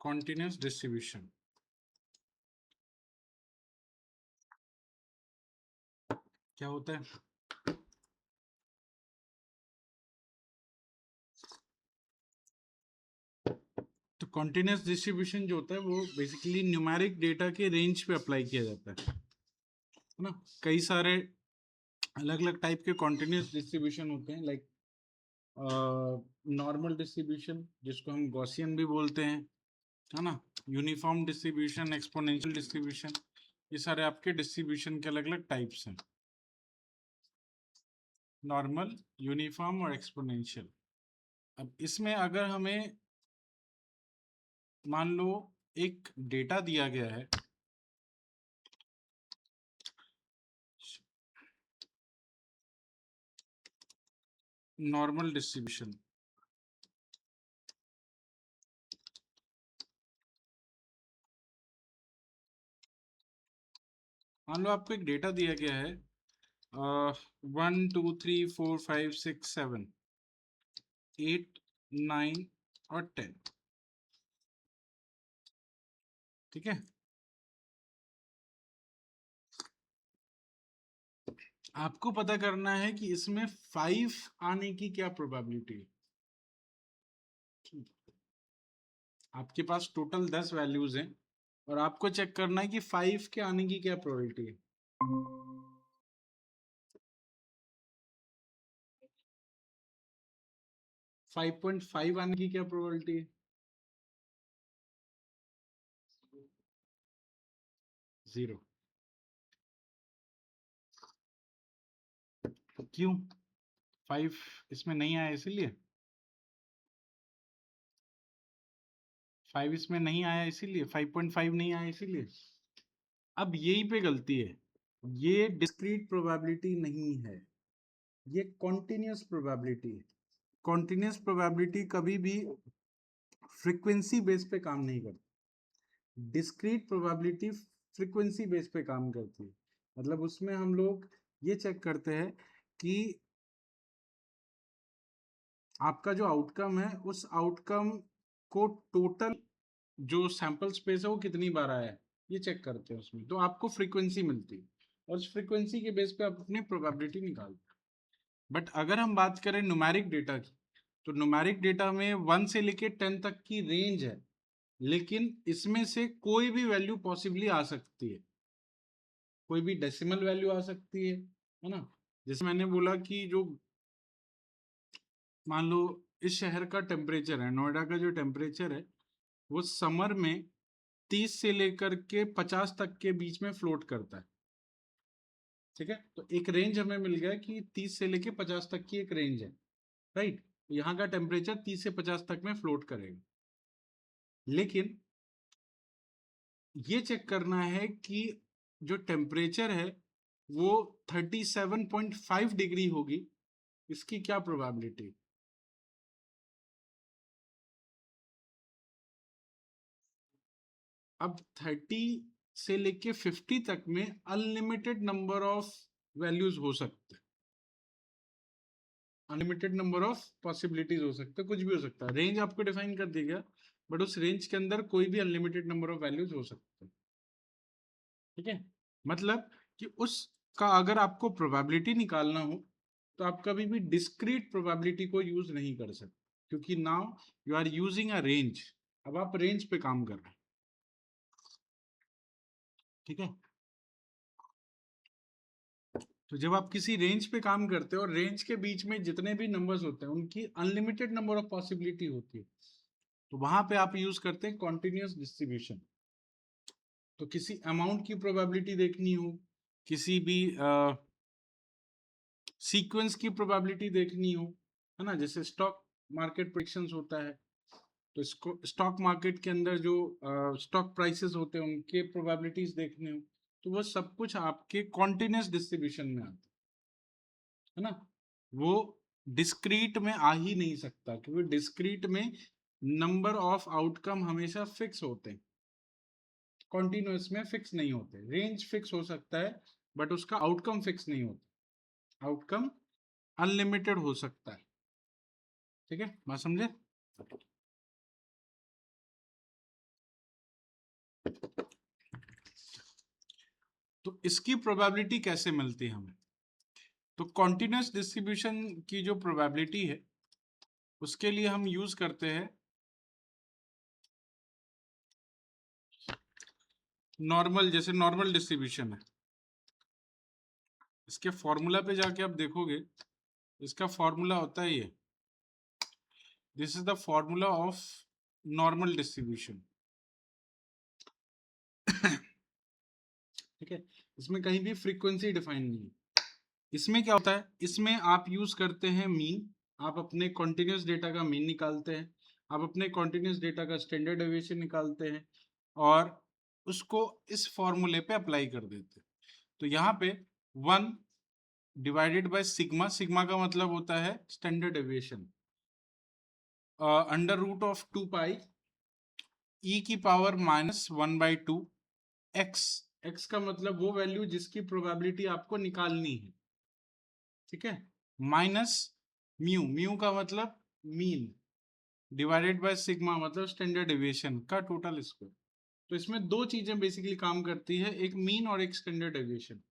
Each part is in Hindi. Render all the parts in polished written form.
कॉन्टिन्यूस डिस्ट्रीब्यूशन क्या होता है? तो कॉन्टिन्यूस डिस्ट्रीब्यूशन जो होता है वो बेसिकली न्यूमेरिक डेटा के रेंज पे अप्लाई किया जाता है ना। कई सारे अलग अलग टाइप के कॉन्टिन्यूस डिस्ट्रीब्यूशन होते हैं, लाइक नॉर्मल डिस्ट्रीब्यूशन जिसको हम गॉसियन भी बोलते हैं, है ना। यूनिफॉर्म डिस्ट्रीब्यूशन, एक्सपोनेंशियल डिस्ट्रीब्यूशन, ये सारे आपके डिस्ट्रीब्यूशन के अलग अलग टाइप्स हैं, नॉर्मल, यूनिफॉर्म और एक्सपोनेंशियल। अब इसमें अगर हमें मान लो एक डेटा दिया गया है, नॉर्मल डिस्ट्रीब्यूशन, मान लो आपको एक डेटा दिया गया है 1 2 3 4 5 6 7 8 9 और 10, ठीक है। आपको पता करना है कि इसमें 5 आने की क्या प्रोबेबिलिटी है। आपके पास टोटल 10 वैल्यूज हैं और आपको चेक करना है कि 5 के आने की क्या प्रोबेबिलिटी है। 5.5 आने की क्या प्रोबेबिलिटी है? 0। क्यों? 5 इसमें नहीं आया इसीलिए, 5 इसमें नहीं आया इसीलिए, 5.5 नहीं आया इसीलिए। अब यही पे गलती है, ये डिस्क्रीट प्रोबेबिलिटी नहीं है, ये कॉन्टिन्यूस प्रोबेबिलिटी है। कॉन्टिन्यूस प्रोबेबिलिटी कभी भी फ्रीक्वेंसी बेस पे काम नहीं करती, डिस्क्रीट प्रोबेबिलिटी फ्रीक्वेंसी बेस पे काम करती है। मतलब उसमें हम लोग ये चेक करते हैं कि आपका जो आउटकम है उस आउटकम को टोटल जो सैंपल स्पेस है वो कितनी बार आया है, ये चेक करते हैं उसमें, तो आपको फ्रीक्वेंसी मिलती है और उस फ्रीक्वेंसी के बेस पे आप अपनी प्रोबेबिलिटी निकालते हैं। बट अगर हम बात करें न्यूमेरिक डेटा की, तो न्यूमेरिक डेटा में 1 से लेके 10 तक की रेंज है, लेकिन इसमें से कोई भी वैल्यू पॉसिबली आ सकती है, कोई भी डेसिमल वैल्यू आ सकती है ना। जैसे मैंने बोला कि जो मान लो इस शहर का टेम्परेचर है, नोएडा का जो टेम्परेचर है वो समर में 30 से लेकर के 50 तक के बीच में फ्लोट करता है, ठीक है। तो एक रेंज हमें मिल गया कि 30 से लेके 50 तक की एक रेंज है, राइट। यहाँ का टेम्परेचर 30 से 50 तक में फ्लोट करेगा, लेकिन ये चेक करना है कि जो टेम्परेचर है वो 37.5 डिग्री होगी, इसकी क्या प्रोबेबिलिटी। अब 30 से लेके 50 तक में अनलिमिटेड नंबर ऑफ वैल्यूज हो सकते हैं, अनलिमिटेड नंबर ऑफ पॉसिबिलिटीज हो सकते हैं, कुछ भी हो सकता है, रेंज आपको डिफाइन कर दी गया, बट उस रेंज के अंदर कोई भी अनलिमिटेड नंबर ऑफ वैल्यूज हो सकते हैं, ठीक है। मतलब कि उसका अगर आपको प्रोबेबिलिटी निकालना हो तो आप कभी भी डिस्क्रीट प्रोबेबिलिटी को यूज नहीं कर सकते, क्योंकि now you are using a range, अब आप रेंज पे काम कर रहे हैं, ठीक है। तो जब आप किसी रेंज पे काम करते हो और रेंज के बीच में जितने भी नंबर्स होते हैं उनकी अनलिमिटेड नंबर ऑफ पॉसिबिलिटी होती है, तो वहां पे आप यूज करते हैं कॉन्टिन्यूस डिस्ट्रीब्यूशन। तो किसी अमाउंट की प्रोबेबिलिटी देखनी हो, किसी भी सीक्वेंस की प्रोबेबिलिटी देखनी हो, है ना, जैसे स्टॉक मार्केट प्रेडिक्शंस होता है, तो इसको स्टॉक मार्केट के अंदर जो स्टॉक प्राइसेस होते हैं उनके प्रोबेबिलिटीज देखने हो, तो वो सब कुछ आपके कॉन्टिन्यूस डिस्ट्रीब्यूशन में आता है ना। वो डिस्क्रीट में आ ही नहीं सकता, क्योंकि डिस्क्रीट में नंबर ऑफ आउटकम हमेशा फिक्स होते हैं, कॉन्टिन्यूस में फिक्स नहीं होते। रेंज फिक्स हो सकता है बट उसका आउटकम फिक्स नहीं होता, आउटकम अनलिमिटेड हो सकता है, ठीक है, बात समझे। तो इसकी प्रोबेबिलिटी कैसे मिलती है हमें? तो कॉन्टिन्यूस डिस्ट्रीब्यूशन की जो प्रोबेबिलिटी है उसके लिए हम यूज करते हैं नॉर्मल, जैसे नॉर्मल डिस्ट्रीब्यूशन है, इसके फॉर्मूला पे जाके आप देखोगे, इसका फॉर्मूला होता है ये, this is the formula of normal distribution. ठीक है, इसमें कहीं भी फ्रीक्वेंसी डिफाइन नहीं है। इसमें क्या होता है, इसमें आप यूज करते हैं मीन, आप अपने कॉन्टिन्यूस डेटा का मीन निकालते हैं, आप अपने कॉन्टिन्यूस डेटा का स्टैंडर्ड डेविएशन निकालते हैं और उसको इस फॉर्मूले पे अप्लाई कर देते हैं। तो यहाँ पे 1 डिवाइडेड बाय सिग्मा, सिग्मा का मतलब होता है standard deviation, under root of 2 pi e की पावर -1/2 x, x का मतलब वो वैल्यू जिसकी प्रोबेबिलिटी आपको निकालनी है, ठीक है, माइनस म्यू, म्यू का मतलब मीन, डिवाइडेड बाय सिग्मा मतलब स्टैंडर्ड डेविएशन का टोटल स्क्वायर। तो इसमें दो चीजें बेसिकली काम करती है, एक मीन और एक स्टैंडर्ड डेविएशन।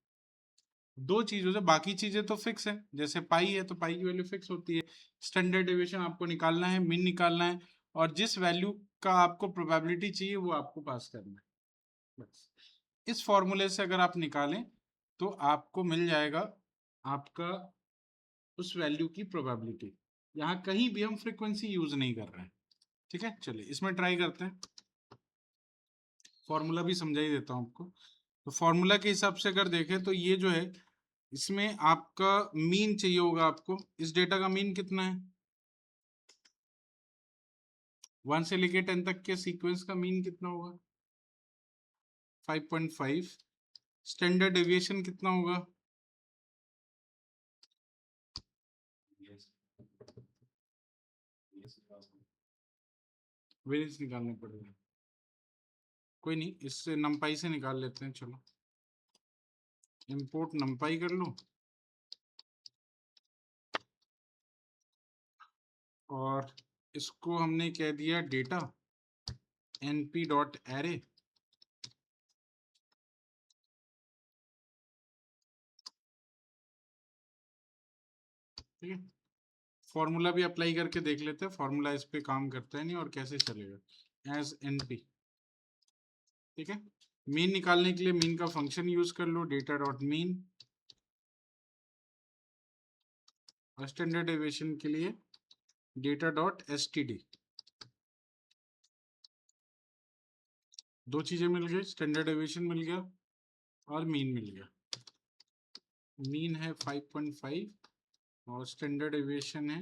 दो चीजों से, बाकी चीजें तो फिक्स है, जैसे पाई है तो पाई की वैल्यू फिक्स होती है, स्टैंडर्ड डेविएशन आपको निकालना है, मीन निकालना है, और जिस वैल्यू का आपको प्रोबेबिलिटी चाहिए वो आपको पास करना है, बस। इस फॉर्मूले से अगर आप निकालें तो आपको मिल जाएगा आपका उस वैल्यू की प्रोबेबिलिटी। यहाँ कहीं भी हम फ्रीक्वेंसी यूज नहीं कर रहे हैं, ठीक है। चलिए इसमें ट्राई करते हैं, फॉर्मूला भी समझा ही देता हूँ आपको। तो फॉर्मूला के हिसाब से अगर देखें तो ये जो है, इसमें आपका मीन चाहिए होगा आपको, इस डेटा का मीन कितना है, 1 से लेके 10 तक के सीक्वेंस का मीन कितना होगा, 5.5। स्टैंडर्ड डेविएशन कितना होगा, वेरिएंस निकालना पड़ेगा, कोई नहीं, इससे नंपाई से निकाल लेते हैं। चलो इंपोर्ट नंपाई कर लो, और इसको हमने कह दिया डेटा np.array, ठीक है। फॉर्मूला भी अप्लाई करके देख लेते हैं, फॉर्मूला इस पे काम करता है नहीं और कैसे चलेगा, एज np, ठीक है। मीन निकालने के लिए मीन का फंक्शन यूज कर लो, डेटा डॉट मीन, और स्टैंडर्ड डेविएशन के लिए डेटा डॉट std। दो चीजें मिल गई, स्टैंडर्ड डेविएशन मिल गया और मीन मिल गया। मीन है 5.5 और स्टैंडर्ड डेविएशन है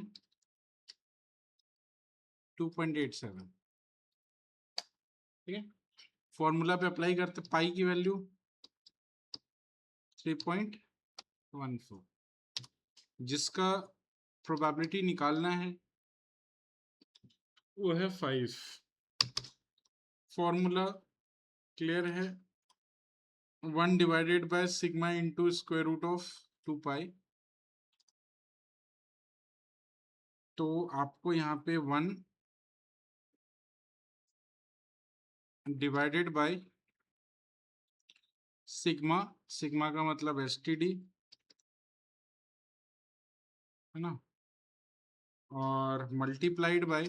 2.87, ठीक है। फॉर्मूला पे अप्लाई करते, पाई की वैल्यू 3.14, जिसका प्रोबेबिलिटी निकालना है वो है 5। फॉर्मूला क्लियर है, 1 divided by sigma into square root of 2 pi. तो आपको यहाँ पे 1 डिवाइडेड बाय सिग्मा, सिग्मा का मतलब एसटीडी है ना, और multiplied by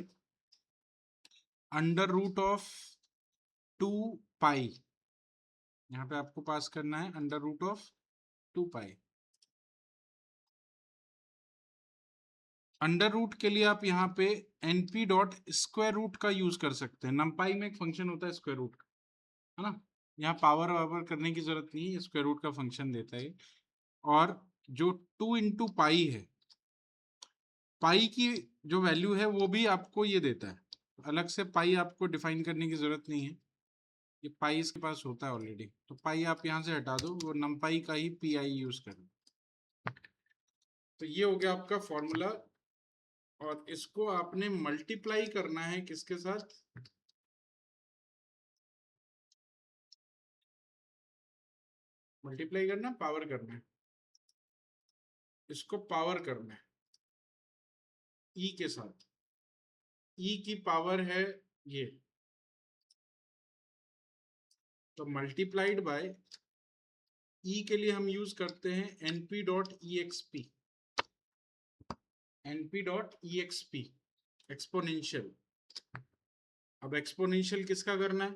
under root of 2 pi, यहाँ पे आपको पास करना है under root of 2 pi. Under root के लिए आप यहाँ पे np डॉट स्क्वायर रूट का यूज कर सकते हैं, नमपाई में एक फंक्शन होता है स्क्वायर रूट का, है ना, यहाँ पावर वावर करने की जरूरत नहीं है, स्क्वायर रूट का फंक्शन देता है। और जो 2 इंटू पाई है, पाई की जो वैल्यू है वो भी आपको ये देता है, अलग से पाई आपको डिफाइन करने की जरूरत नहीं है, ये पाई इसके पास होता है ऑलरेडी। तो पाई आप यहाँ से हटा दो, वो नमपाई का ही पी आई यूज करो। तो ये हो गया आपका फॉर्मूला, और इसको आपने मल्टीप्लाई करना है किसके साथ, मल्टीप्लाई करना, पावर करना है, इसको पावर करना है ई के साथ। ई की पावर है ये, तो मल्टीप्लाइड बाय ई के लिए हम यूज करते हैं np.exp, np.exp एक्सपोनेंशियल। अब एक्सपोनेंशियल किसका करना है?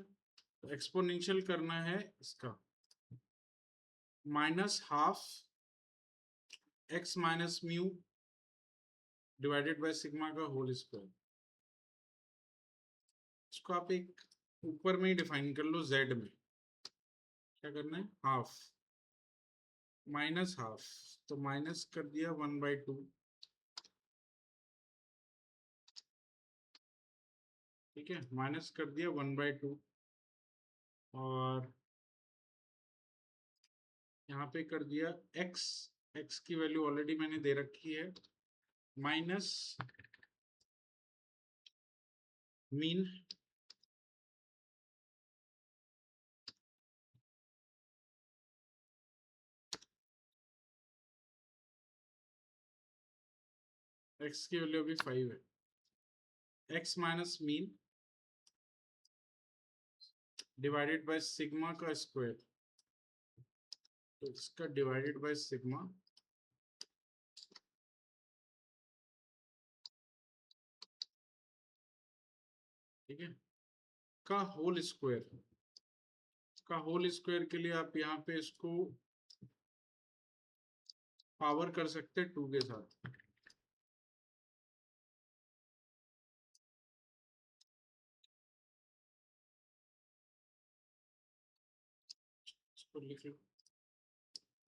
तो एक्सपोनेंशियल करना है इसका -12 x minus mu divided by sigma का होल स्क्वायर। इसको आप एक ऊपर में ही डिफाइन कर लो, z में क्या करना है, हाफ माइनस हाफ, तो माइनस कर दिया 1/2, ठीक है, माइनस कर दिया 1/2 और यहाँ पे कर दिया x की वैल्यू ऑलरेडी मैंने दे रखी है, माइनस मीन x की वैल्यू अभी 5 है, x minus mean divided by sigma का स्क्वायर, तो इसका डिवाइडेड बाय सिग्मा, ठीक है, का होल स्क्वायर। का होल स्क्वायर के लिए आप यहाँ पे इसको पावर कर सकते हैं 2 के साथ, इसको लिख लो।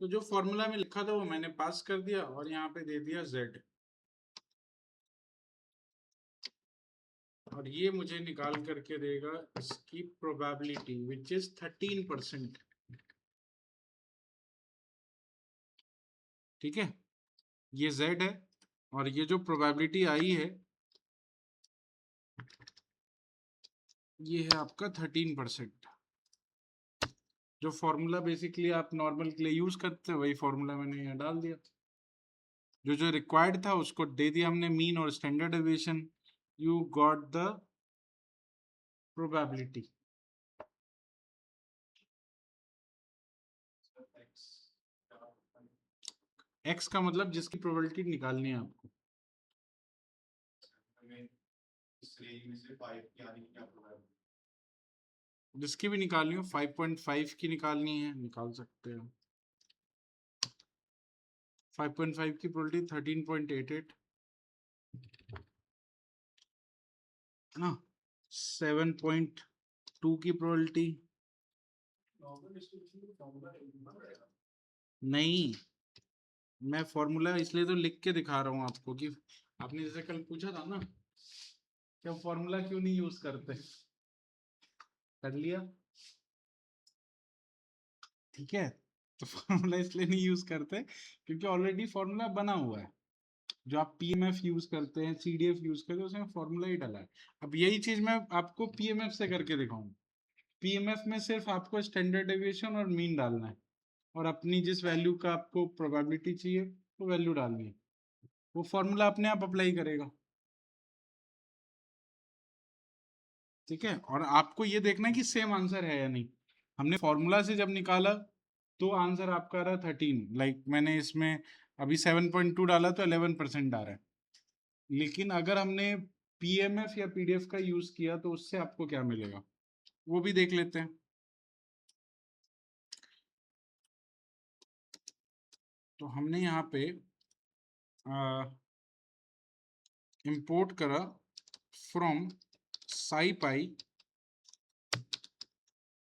तो जो फॉर्मूला में लिखा था वो मैंने पास कर दिया और यहाँ पे दे दिया z, और ये मुझे निकाल करके देगा इसकी प्रोबेबिलिटी विच इज 13%, ठीक है, ये z है और ये जो प्रोबेबिलिटी आई है ये है आपका 13%। जो फॉर्मूला बेसिकली आप नॉर्मल के लिए यूज करते हैं वही फॉर्मूला मैंने यहाँ डाल दिया, जो जो रिक्वायर्ड था उसको दे दिया हमने, मीन और standard deviation, you got the probability. x का मतलब जिसकी प्रोबेबिलिटी निकालनी है आपको, जिसकी भी निकालनी हो, 5.5 की निकालनी है निकाल सकते हैं। 5.5 की प्रोबेबिलिटी 13.88 है ना, 7.2 की प्रोबेबिलिटी नहीं, मैं फॉर्मूला इसलिए तो लिख के दिखा रहा हूँ आपको कि आपने जैसे कल पूछा था ना कि हम फॉर्मूला क्यों नहीं यूज करते, कर लिया, ठीक है। तो फॉर्मूला इसलिए नहीं यूज करते क्योंकि ऑलरेडी फॉर्मूला बना हुआ है, जो आप पीएमएफ यूज करते हैं, सीडीएफ यूज करते हैं, उसमें फॉर्मूला ही डाला है। अब यही चीज मैं आपको पीएमएफ से करके दिखाऊं, पीएमएफ में सिर्फ आपको स्टैंडर्ड डेविएशन और मीन डालना है और अपनी जिस वैल्यू का आपको प्रोबेबिलिटी चाहिए वो वैल्यू डालनी है, वो फॉर्मूला अपने आप अप्लाई करेगा, ठीक है। और आपको ये देखना है कि सेम आंसर है या नहीं। हमने फॉर्मूला से जब निकाला तो आंसर आपका रहा 13, लाइक मैंने इसमें अभी 7.2 डाला तो 11% आ रहा है, लेकिन अगर हमने पीएमएफ या पीडीएफ का यूज किया तो उससे आपको क्या मिलेगा वो भी देख लेते हैं। तो हमने यहाँ पे इंपोर्ट करा from scipy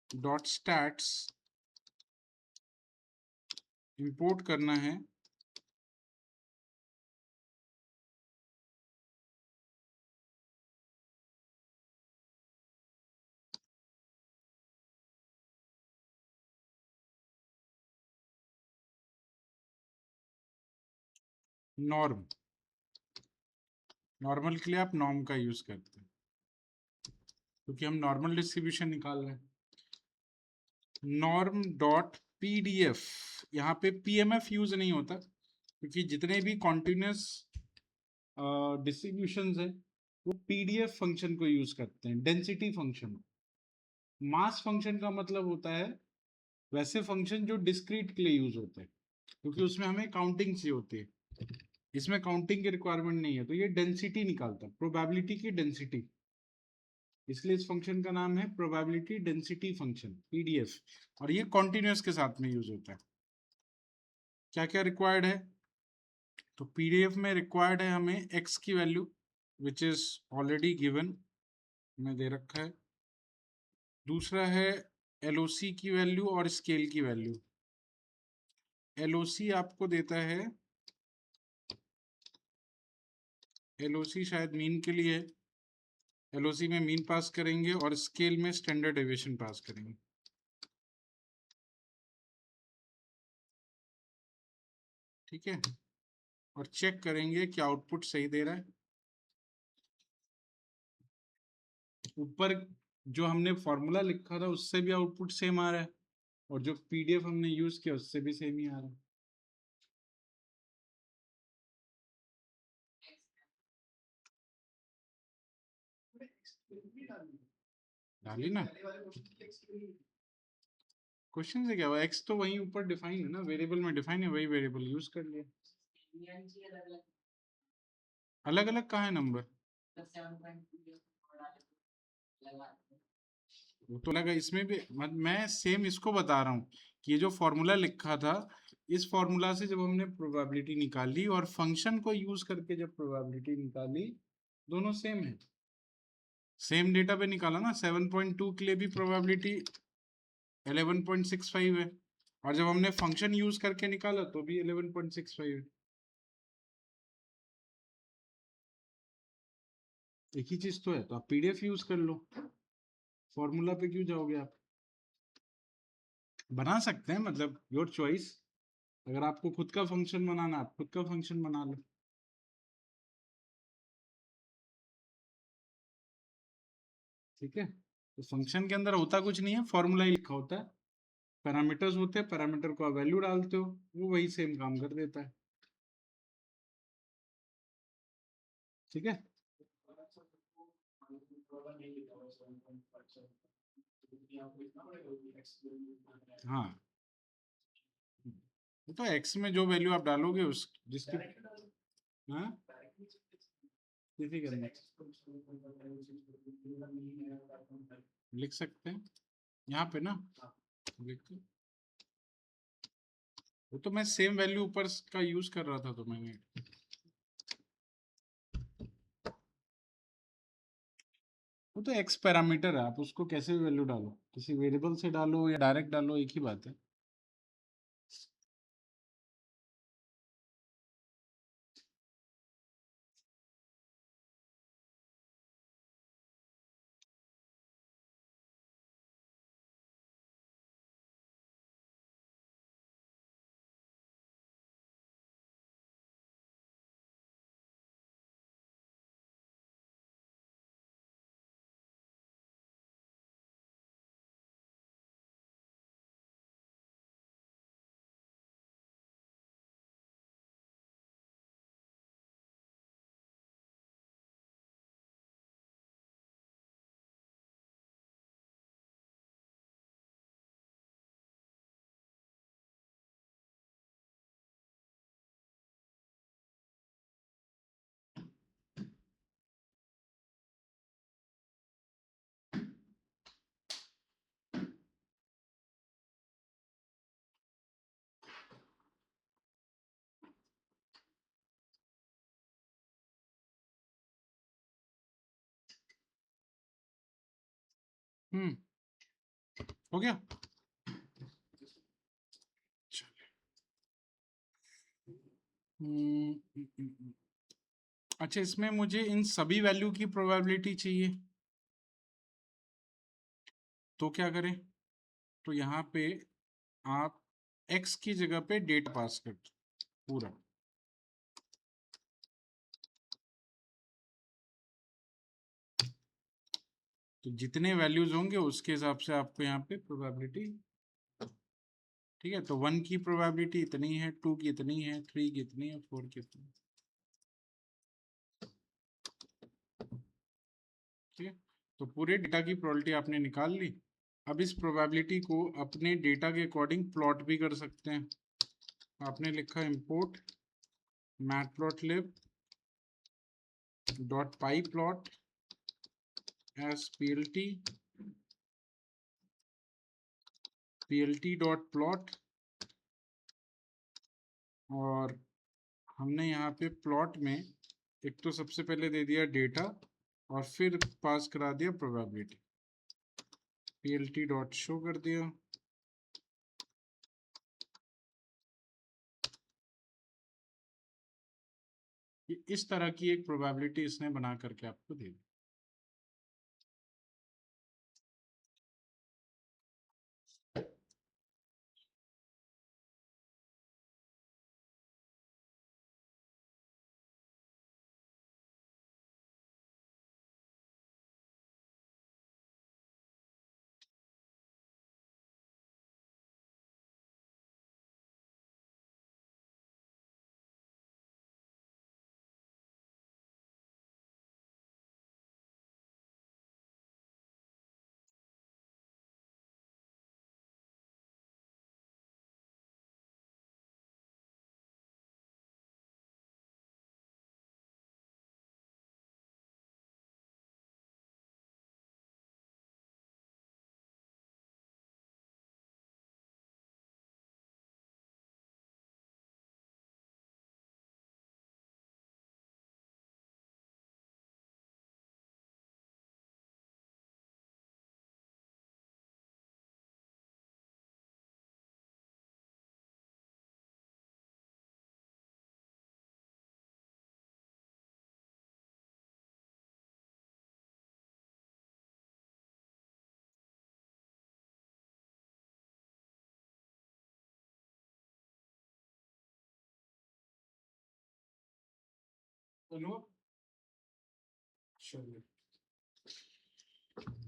dot stats, import करना है नॉर्म, नॉर्मल के लिए आप नॉर्म का यूज करते हैं क्योंकि हम नॉर्मल डिस्ट्रीब्यूशन निकाल रहे हैं। नॉर्म डॉट पीडीएफ, यहाँ पे पीएमएफ यूज नहीं होता क्योंकि जितने भी कॉन्टिन्यूस डिस्ट्रीब्यूशंस है वो पीडीएफ फंक्शन को यूज करते हैं, डेंसिटी फंक्शन। मास फंक्शन का मतलब होता है वैसे फंक्शन जो डिस्क्रीट के लिए यूज होते हैं, क्योंकि उसमें हमें काउंटिंग चाहिए होती है, इसमें काउंटिंग की रिक्वायरमेंट नहीं है, तो ये डेंसिटी निकालता है, प्रोबेबिलिटी की डेंसिटी, इसलिए इस फंक्शन का नाम है प्रोबेबिलिटी डेंसिटी फंक्शन, पीडीएफ, और ये कॉन्टिन्यूस के साथ में यूज होता है। क्या क्या रिक्वायर्ड है, तो पीडीएफ में रिक्वायर्ड है हमें एक्स की value which is already given में दे रखा है, दूसरा है एलओसी की वैल्यू और स्केल की वैल्यू। एलओसी आपको देता है, एलओसी शायद मीन के लिए है, एलओसी में मीन पास करेंगे और स्केल में स्टैंडर्ड डेविएशन पास करेंगे। ठीक है, और चेक करेंगे कि आउटपुट सही दे रहा है। ऊपर जो हमने फॉर्मूला लिखा था उससे भी आउटपुट सेम आ रहा है, और जो पीडीएफ हमने यूज किया उससे भी सेम ही आ रहा है। डाली ना, क्वेश्चन से क्या हुआ, एक्स तो वहीं ऊपर डिफाइन है ना, वेरिएबल में डिफाइन है, वही वेरिएबल यूज कर लिया। अलग अलग कहाँ है नंबर, वो तो लगा इसमें भी, मैं सेम इसको बता रहा हूँ कि ये जो फॉर्मूला लिखा था, इस फॉर्मूला से जब हमने प्रोबेबिलिटी निकाली और फंक्शन को यूज करके जब प्रोबेबिलिटी निकाली, दोनों सेम है, सेम डेटा पे निकाला ना। 7.2 के लिए भी प्रोबेबिलिटी 11.65 है, और जब हमने फंक्शन यूज करके निकाला तो भी 11.65 है, एक ही चीज तो है। तो आप पीडीएफ यूज कर लो, फॉर्मूला पे क्यों जाओगे आप, बना सकते हैं, मतलब योर चॉइस, अगर आपको खुद का फंक्शन बनाना आप खुद का फंक्शन बना लो। ठीक है, तो फंक्शन के अंदर होता कुछ नहीं है, फॉर्मूला ही लिखा होता है, पैरामीटर्स होते हैं, पैरामीटर को आप वैल्यू डालते हो, वो वही सेम काम कर देता है। ठीक है, हाँ, तो एक्स में जो वैल्यू आप डालोगे उस जिसकी, हाँ, किसी के अंदर लिख सकते हैं, यहाँ पे ना लिख, वो तो मैं सेम वैल्यू ऊपर का यूज कर रहा था, तो मैंने, वो तो एक्स पैरामीटर है, आप उसको कैसे भी वैल्यू डालो, किसी वेरिएबल से डालो या डायरेक्ट डालो, एक ही बात है। हो गया। अच्छा, इसमें मुझे इन सभी वैल्यू की प्रोबेबिलिटी चाहिए, तो क्या करें, तो यहाँ पे आप x की जगह पे डेटा पास कर दो पूरा, तो जितने वैल्यूज होंगे उसके हिसाब से आपको यहाँ पे प्रोबेबिलिटी, ठीक है, तो 1 की प्रोबेबिलिटी इतनी है, 2 की इतनी है, 3 की इतनी है, 4 की इतनी है। ठीक है, तो पूरे डेटा की प्रोबेबिलिटी आपने निकाल ली, अब इस प्रोबेबिलिटी को अपने डेटा के अकॉर्डिंग प्लॉट भी कर सकते हैं। आपने लिखा import matplotlib dot py plot as plt dot plot, और हमने यहाँ पे प्लॉट में एक तो सबसे पहले दे दिया डेटा और फिर पास करा दिया प्रोबेबिलिटी, plt डॉट शो कर दिया। इस तरह की एक प्रोबेबिलिटी इसने बना करके आपको दे दी।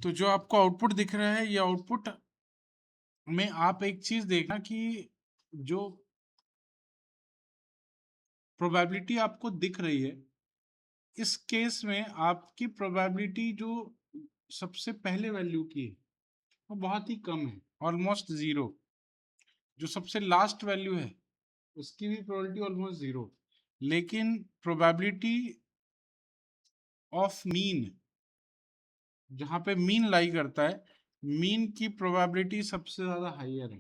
तो जो आपको आउटपुट दिख रहा है, ये आउटपुट में आप एक चीज देखना कि जो प्रोबेबिलिटी आपको दिख रही है, इस केस में आपकी प्रोबेबिलिटी जो सबसे पहले वैल्यू की है वो बहुत ही कम है, ऑलमोस्ट जीरो। जो सबसे लास्ट वैल्यू है उसकी भी प्रोबेबिलिटी ऑलमोस्ट जीरो, लेकिन प्रोबेबिलिटी ऑफ मीन, जहां पे मीन लाई करता है, मीन की प्रोबेबिलिटी सबसे ज्यादा हाईयर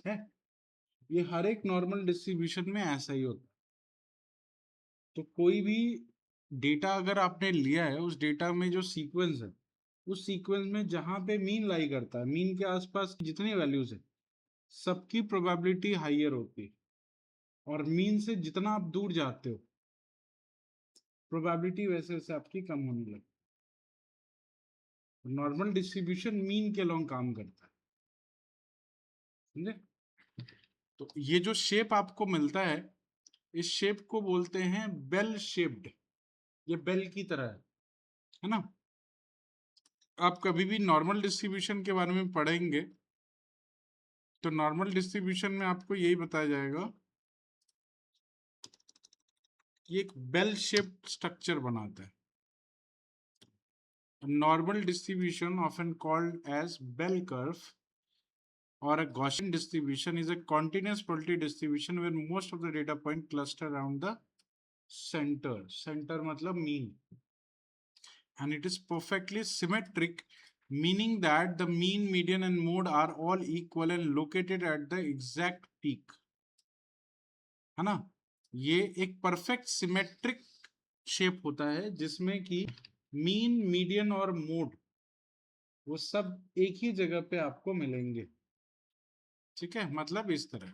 है। ये हर एक नॉर्मल डिस्ट्रीब्यूशन में ऐसा ही होता है। तो कोई भी डेटा अगर आपने लिया है, उस डेटा में जो सीक्वेंस है, उस सीक्वेंस में जहां पे मीन लाई करता है, मीन के आसपास जितनी वैल्यूज है सबकी प्रोबेबिलिटी हाईयर होती है, और मीन से जितना आप दूर जाते हो प्रोबेबिलिटी वैसे वैसे आपकी कम होने लगती है। नॉर्मल डिस्ट्रीब्यूशन मीन के अलोंग काम करता है, समझे? तो ये जो शेप आपको मिलता है, इस शेप को बोलते हैं बेल शेप्ड। ये बेल की तरह है ना? आप कभी भी नॉर्मल डिस्ट्रीब्यूशन के बारे में पढ़ेंगे तो नॉर्मल डिस्ट्रीब्यूशन में आपको यही बताया जाएगा कि एक बेल शेप्ड स्ट्रक्चर बनाता है। Normal distribution often called as bell curve or a Gaussian distribution is a continuous probability distribution where most of the data point cluster around the center. Center मतलब mean. And it is perfectly symmetric, meaning that the mean, median and mode are all equal and located at the exact peak. है ना? ये एक परफेक्ट सिमेट्रिक शेप होता है जिसमें कि मीन, मीडियन और मोड वो सब एक ही जगह पे आपको मिलेंगे। ठीक है, मतलब इस तरह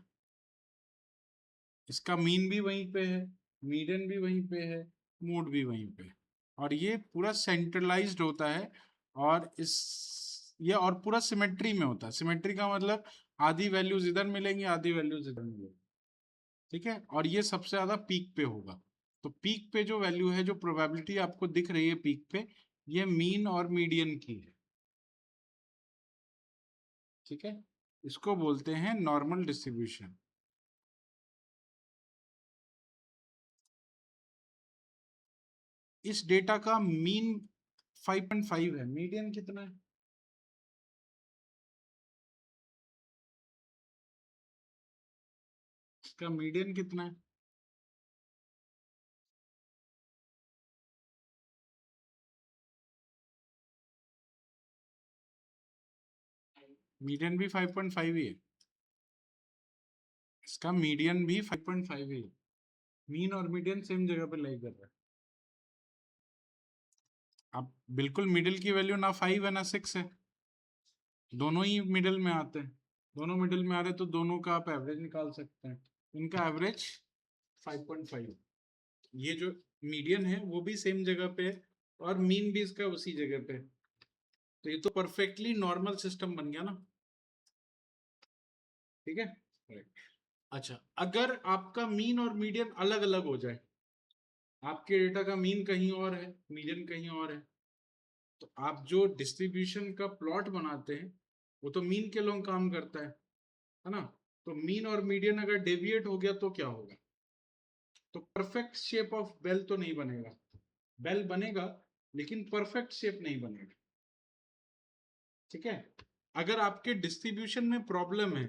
इसका मीन भी वहीं पे है, मीडियन भी वहीं पे है, मोड भी वहीं पे है, और ये पूरा सेंट्रलाइज्ड होता है। और ये और पूरा सिमेट्री में होता है। सिमेट्री का मतलब आधी वैल्यूज इधर मिलेंगी, आधी वैल्यूज इधर मिलेंगी। ठीक है, और ये सबसे ज्यादा पीक पे होगा। तो पीक पे जो वैल्यू है, जो प्रोबेबिलिटी आपको दिख रही है पीक पे, ये मीन और मीडियन की है। ठीक है, इसको बोलते हैं नॉर्मल डिस्ट्रीब्यूशन। इस डेटा का मीन 5.5 है, मीडियन कितना है? इसका मीडियन कितना है? मीडियन भी 5.5 ही है, इसका मीडियन भी 5.5 ही है। मीन और मीडियन सेम जगह पे लाई कर रहा है। अब बिल्कुल मिडिल की वैल्यू ना 5 है ना 6 है, दोनों ही मिडिल में आते हैं। दोनों मिडिल में आ रहे तो दोनों का आप एवरेज निकाल सकते हैं। इनका एवरेज 5.5। ये जो मीडियन है वो भी सेम जगह पे है और मीन भी इसका उसी जगह पे है। तो ये तो परफेक्टली नॉर्मल सिस्टम बन गया ना, ठीक है। अच्छा, अगर आपका मीन और मीडियन अलग अलग हो जाए, आपके डेटा का मीन कहीं और है, मीडियन कहीं और है, तो आप जो डिस्ट्रीब्यूशन का प्लॉट बनाते हैं वो तो मीन के लोग काम करता है ना। तो मीन और मीडियन अगर डेविएट हो गया तो क्या होगा? तो परफेक्ट शेप ऑफ बेल तो नहीं बनेगा। बेल बनेगा लेकिन परफेक्ट शेप नहीं बनेगा, ठीक है। अगर आपके डिस्ट्रीब्यूशन में प्रॉब्लम है,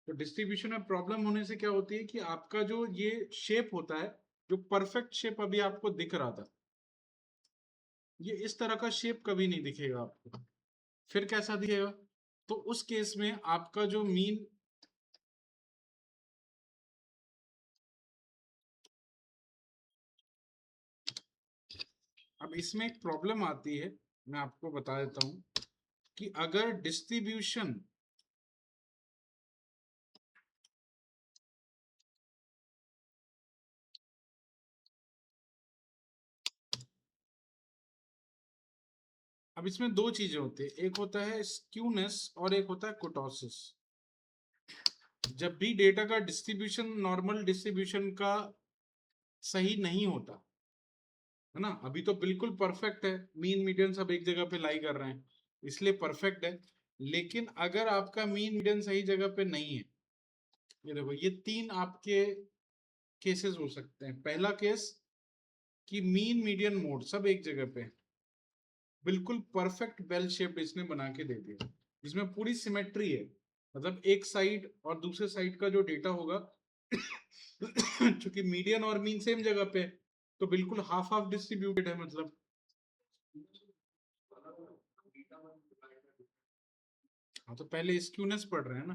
तो डिस्ट्रीब्यूशन में प्रॉब्लम होने से क्या होती है कि आपका जो ये शेप होता है, जो परफेक्ट शेप अभी आपको दिख रहा था, ये इस तरह का शेप कभी नहीं दिखेगा आपको। फिर कैसा दिखेगा? तो उस केस में आपका जो मीन, अब इसमें एक प्रॉब्लम आती है, मैं आपको बता देता हूं कि अगर डिस्ट्रीब्यूशन अब इसमें दो चीजें होती है, एक होता है स्क्यूनेस और एक होता है कुर्टोसिस। जब भी डेटा का डिस्ट्रीब्यूशन नॉर्मल डिस्ट्रीब्यूशन का सही नहीं होता है ना, अभी तो बिल्कुल परफेक्ट है, मीन मीडियन सब एक जगह पे लाई कर रहे हैं इसलिए परफेक्ट है। लेकिन अगर आपका मीन मीडियन सही जगह पे नहीं है, ये देखो, ये तीन आपके केसेस हो सकते हैं। पहला केस कि मीन मीडियन मोड सब एक जगह पे है, बिल्कुल परफेक्ट बेल शेप इसने बना के दे दिया, जिसमें पूरी सिमेट्री है, मतलब एक साइड और दूसरे साइड का जो डेटा होगा चूंकि मीडियन और मीन सेम जगह पे है, तो बिल्कुल हाफ हाफ डिस्ट्रीब्यूटेड है, मतलब हाँ। तो पहले स्क्यूनेस पढ़ रहे हैं ना,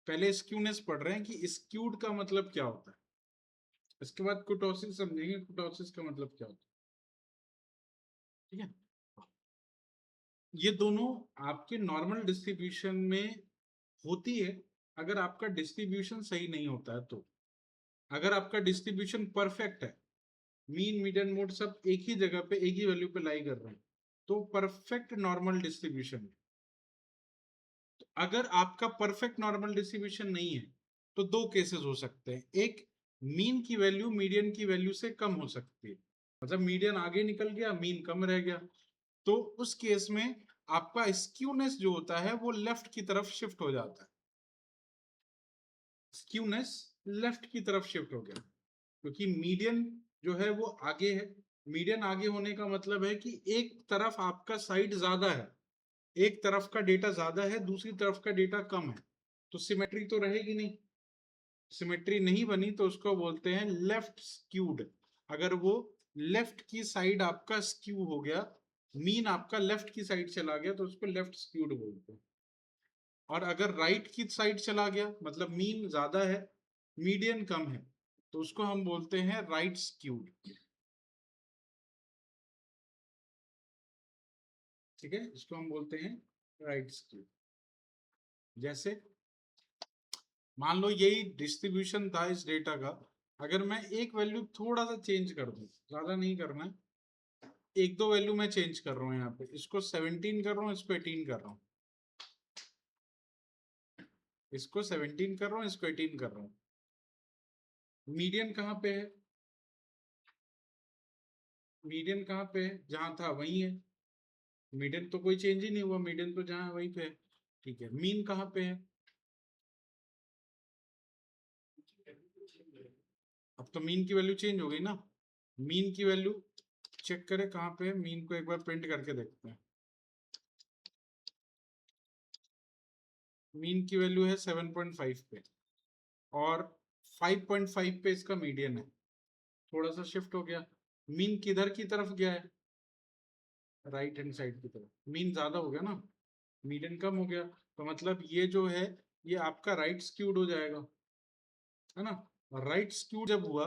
पहले स्क्यूनेस पढ़ रहे हैं कि स्क्यूड का मतलब क्या होता है, इसके बाद कुर्टोसिस समझेंगे कुर्टोसिस का मतलब क्या होता है, ठीक है। ये दोनों आपके नॉर्मल डिस्ट्रीब्यूशन में होती है अगर आपका डिस्ट्रीब्यूशन सही नहीं होता है। तो अगर आपका डिस्ट्रीब्यूशन परफेक्ट है, मीन मीडियन मोड सब एक ही जगह पे एक ही वैल्यू पे लाई कर रहे हैं, तो परफेक्ट नॉर्मल डिस्ट्रीब्यूशन है। तो अगर आपका परफेक्ट नॉर्मल डिस्ट्रीब्यूशन नहीं है तो दो केसेस हो सकते हैं। एक, मीन की वैल्यू मीडियन की वैल्यू से कम हो सकती है, मतलब मीडियन आगे निकल गया, मीन कम रह गया। तो उस केस में आपका स्क्यूनेस जो होता है वो लेफ्ट की तरफ शिफ्ट हो जाता है, स्क्यूनेस लेफ्ट की तरफ शिफ्ट हो गया, क्योंकि मीडियन जो है वो आगे है। मीडियन आगे होने का मतलब है कि एक तरफ आपका साइड ज्यादा है, एक तरफ का डेटा ज्यादा है, दूसरी तरफ का डेटा कम है, तो सिमेट्री तो रहेगी नहीं। सिमेट्री नहीं बनी तो उसको बोलते हैं लेफ्ट स्क्यूड। अगर वो लेफ्ट की साइड आपका स्क्यू हो गया, मीन आपका लेफ्ट की साइड चला गया, तो उसको लेफ्ट स्क्यूड बोलते हैं। और अगर राइट की साइड चला गया, मतलब मीन ज्यादा है मीडियन कम है, तो उसको हम बोलते हैं राइट स्क्यूड, ठीक है। इसको हम बोलते हैं राइट स्क्यूड। जैसे मान लो यही डिस्ट्रीब्यूशन था इस डेटा का, अगर मैं एक वैल्यू थोड़ा सा चेंज कर दूं, ज्यादा नहीं करना है, एक दो वैल्यू मैं चेंज कर रहा हूँ, यहाँ पे इसको 17 कर रहा हूँ, इसको 18 कर रहा हूँ, इसको 17 कर रहा हूँ, इसको 18 कर रहा हूँ, मीडियन कहाँ पे है? मीडियन कहाँ पे है? जहां था वही है, मीडियन तो कोई चेंज ही नहीं हुआ, मीडियन तो जहां वहीं पे है, ठीक है। मीन कहाँ पे है? अब तो मीन की वैल्यू चेंज हो गई ना, मीन की वैल्यू चेक करें कहाँ पे है, मीन को एक बार प्रिंट करके देखते हैं। मीन की वैल्यू है 7.5 पे और 5.5 पे इसका मीडियन है। थोड़ा सा शिफ्ट हो गया, मीन किधर की तरफ गया है, राइट हैंड साइड की तरफ। मीन ज्यादा हो गया ना, मीडियन कम हो गया, तो मतलब ये जो है ये आपका राइट स्क्यूड हो जाएगा, है ना। राइट स्क्यूड जब हुआ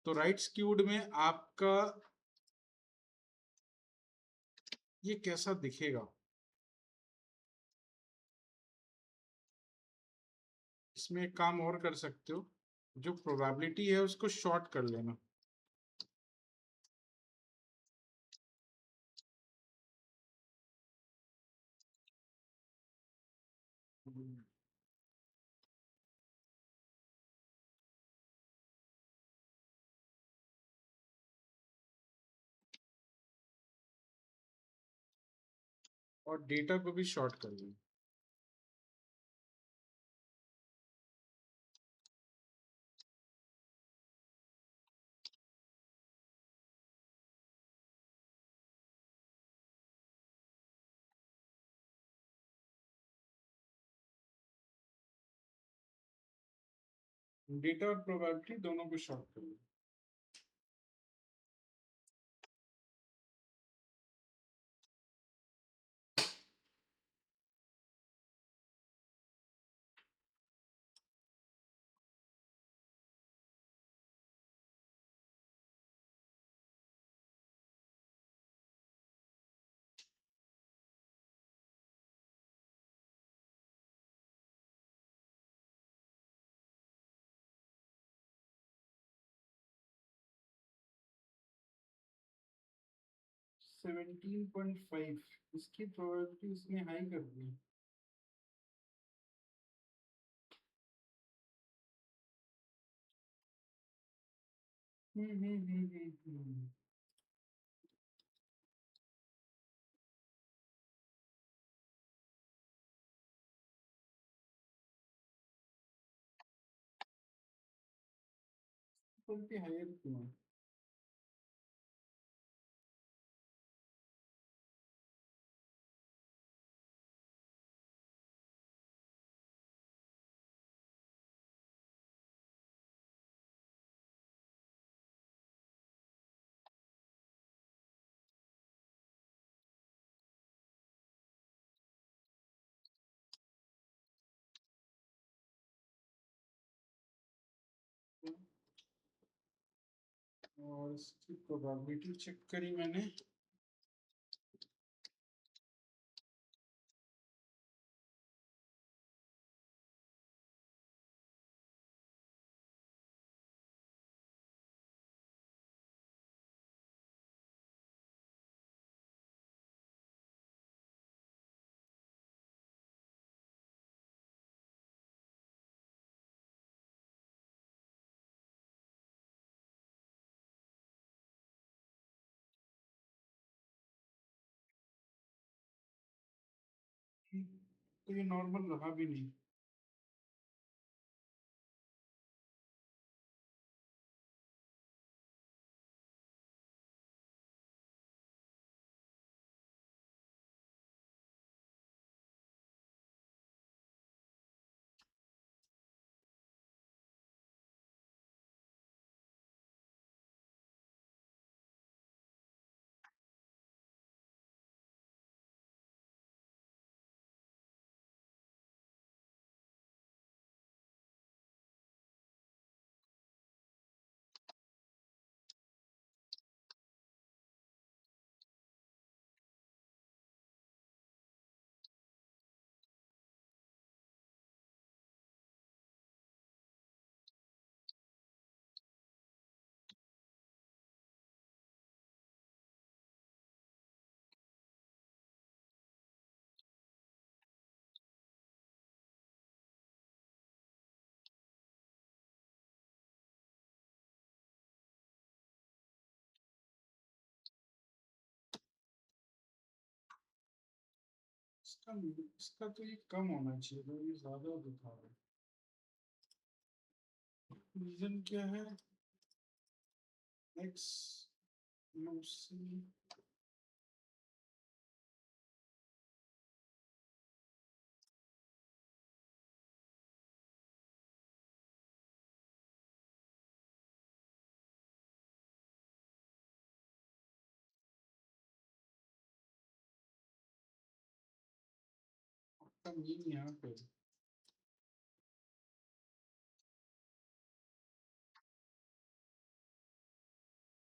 तो राइट स्क्यूड में आपका ये कैसा दिखेगा, इसमें एक काम और कर सकते हो, जो प्रोबेबिलिटी है उसको शॉर्ट कर लेना। और डेटा को भी शॉर्ट कर लेना। डेटा और प्रोबेबिलिटी दोनों को शॉर्ट कर लेना। सेवनटीन पॉइंट फाइव, इसकी प्रोबेबिलिटी इसने हाई कर दी। हायर क्यों? और इसकी प्रोबेबिलिटी चेक करी मैंने, तो ये नॉर्मल रहा भी नहीं। इसका तो ये कम होना चाहिए, तो ये ज्यादा दिखा रहा है। रीजन क्या है? एक्स Mostly आपका मीन यहाँ पे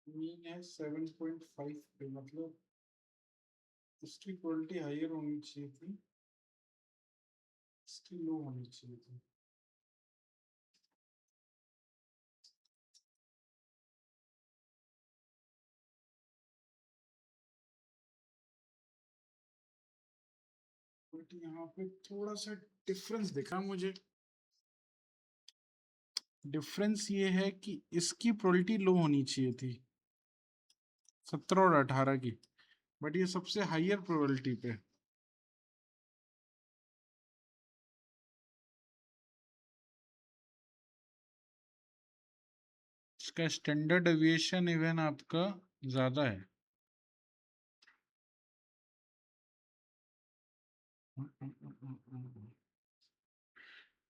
मीन है 7.5 पे, मतलब इसकी क्वालिटी हायर होनी चाहिए थी, इसकी लो होनी चाहिए थी। बट यहाँ पे थोड़ा सा डिफरेंस दिखा मुझे। डिफरेंस ये है कि इसकी प्रोबेबिलिटी लो होनी चाहिए थी 17 और 18 की, बट ये सबसे हायर प्रोबेबिलिटी पे। इसका स्टैंडर्ड डेविएशन इवन आपका ज्यादा है।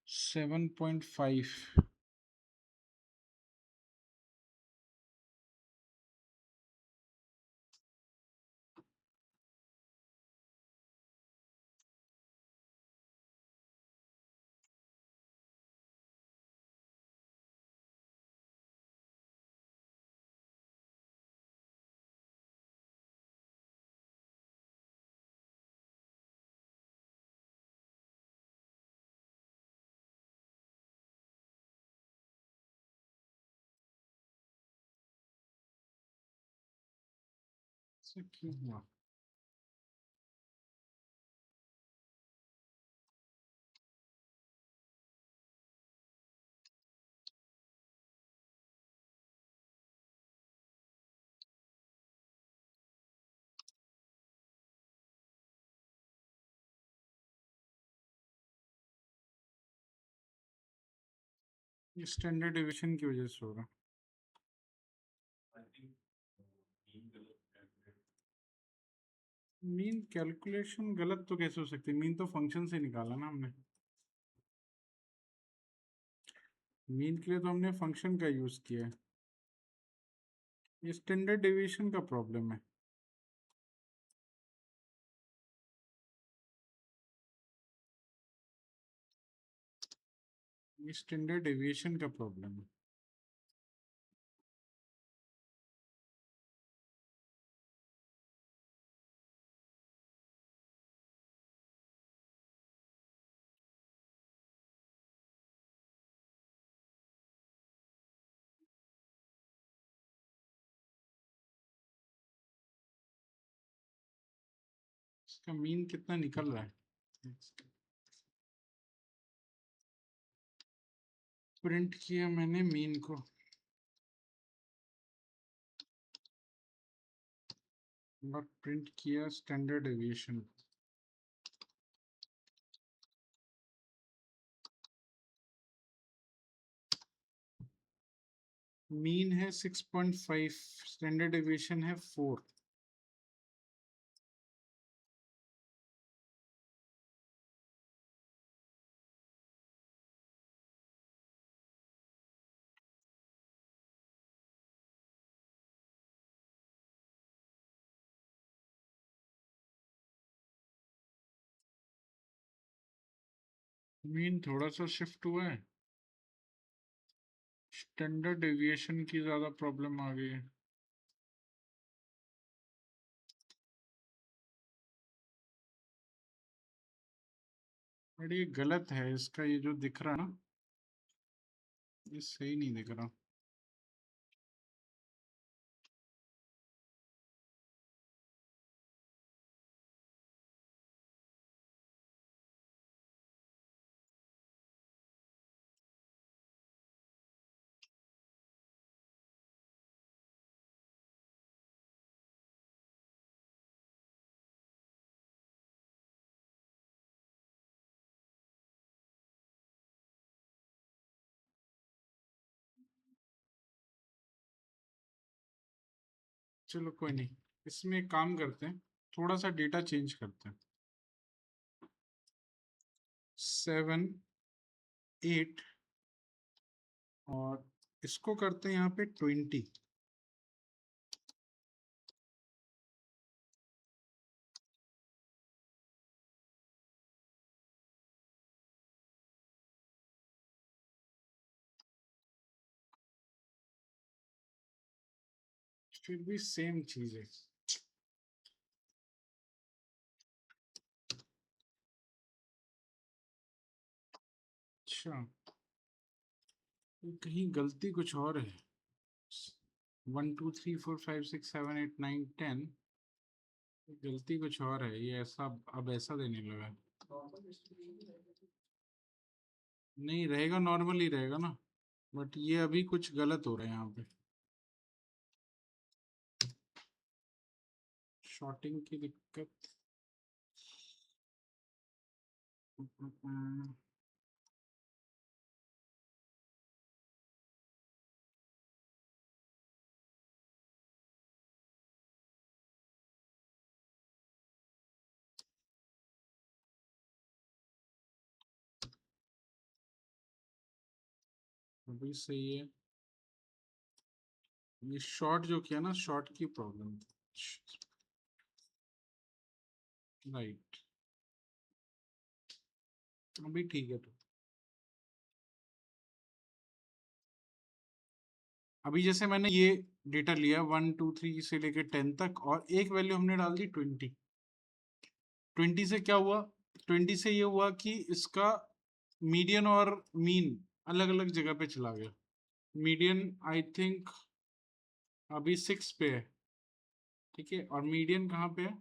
7.5। क्यों हुआ? ये स्टैंडर्ड डेविएशन की वजह से हो रहा। मीन कैलकुलेशन गलत तो कैसे हो सकती है? मीन तो फंक्शन से निकाला ना हमने। मीन के लिए तो हमने फंक्शन का यूज किया है। ये स्टैंडर्ड डेविएशन का प्रॉब्लम है। ये स्टैंडर्ड डेविएशन का प्रॉब्लम है। इसका मीन कितना निकल रहा है? प्रिंट किया मैंने मीन को, और प्रिंट किया स्टैंडर्ड डेविएशन। मीन है 6.5, स्टैंडर्ड डेविएशन है 4। मीन थोड़ा सा शिफ्ट हुआ है, स्टैंडर्ड डेविएशन की ज्यादा प्रॉब्लम आ गई है। बट ये गलत है, इसका ये जो दिख रहा ना, ये सही नहीं दिख रहा। चलो कोई नहीं, इसमें एक काम करते हैं, थोड़ा सा डेटा चेंज करते हैं। 7 8 और इसको करते हैं यहाँ पे 20। फिर भी सेम चीज है। अच्छा, तो कहीं गलती कुछ और है। 1 2 3 4 5 6 7 8 9 10, गलती कुछ और है। ये ऐसा अब ऐसा देने लगा है। नहीं रहेगा, नॉर्मल ही रहेगा ना, बट ये अभी कुछ गलत हो रहा है यहाँ पे। शॉर्टिंग की दिक्कत। अभी सही है। ये शॉर्ट जो किया ना, शॉर्ट की प्रॉब्लम। राइट, अभी ठीक है। तो अभी जैसे मैंने ये डेटा लिया 1 2 3 से लेकर 10 तक, और एक वैल्यू हमने डाल दी 20। 20 से क्या हुआ? 20 से ये हुआ कि इसका मीडियन और मीन अलग अलग जगह पे चला गया। मीडियन आई थिंक अभी 6 पे है, ठीक है, और मीडियन कहाँ पे है?